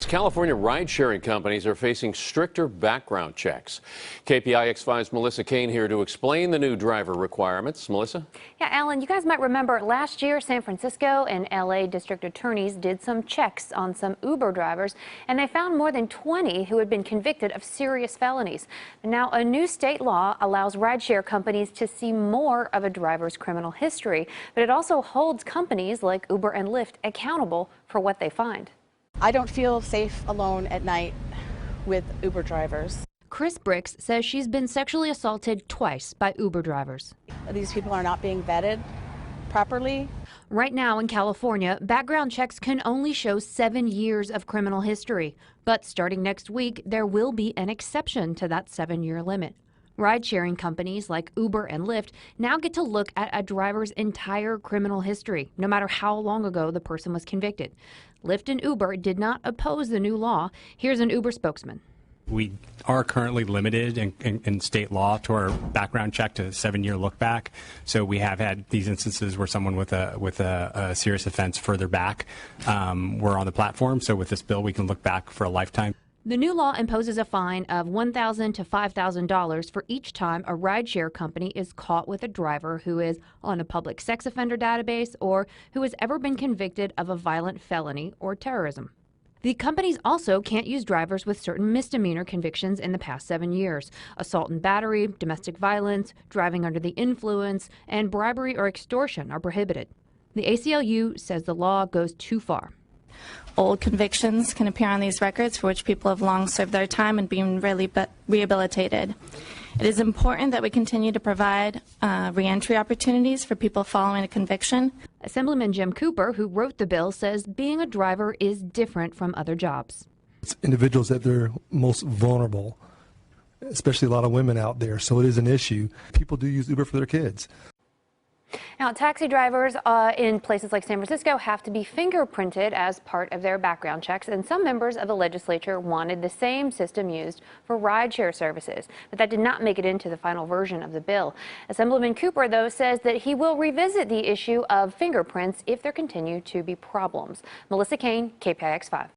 California ride-sharing companies are facing stricter background checks. KPIX 5's Melissa Caen here to explain the new driver requirements. Melissa? Yeah, Alan, you guys might remember last year San Francisco and LA district attorneys did some checks on some Uber drivers, and they found more than 20 who had been convicted of serious felonies. Now, a new state law allows rideshare companies to see more of a driver's criminal history, but it also holds companies like Uber and Lyft accountable for what they find. I don't feel safe alone at night with Uber drivers. Chris Bricks says she's been sexually assaulted twice by Uber drivers. These people are not being vetted properly. Right now in California, background checks can only show 7 years of criminal history. But starting next week, there will be an exception to that 7-year limit. Ride-sharing companies like Uber and Lyft now get to look at a driver's entire criminal history, no matter how long ago the person was convicted. Lyft and Uber did not oppose the new law. Here's an Uber spokesman. We are currently limited in state law to our background check to 7-year look back. So we have had these instances where someone with a serious offense further back were on the platform. So with this bill, we can look back for a lifetime. The new law imposes a fine of $1,000 to $5,000 for each time a rideshare company is caught with a driver who is on a public sex offender database or who has ever been convicted of a violent felony or terrorism. The companies also can't use drivers with certain misdemeanor convictions in the past 7 years. Assault and battery, domestic violence, driving under the influence, and bribery or extortion are prohibited. The ACLU says the law goes too far. Old convictions can appear on these records for which people have long served their time and been really rehabilitated. It is important that we continue to provide reentry opportunities for people following a conviction. Assemblyman Jim Cooper, who wrote the bill, says being a driver is different from other jobs. It's individuals that they're most vulnerable, especially a lot of women out there, so it is an issue. People do use Uber for their kids. Now, taxi drivers in places like San Francisco have to be fingerprinted as part of their background checks, and some members of the legislature wanted the same system used for rideshare services, but that did not make it into the final version of the bill. Assemblyman Cooper, though, says that he will revisit the issue of fingerprints if there continue to be problems. Melissa Caen, KPIX 5.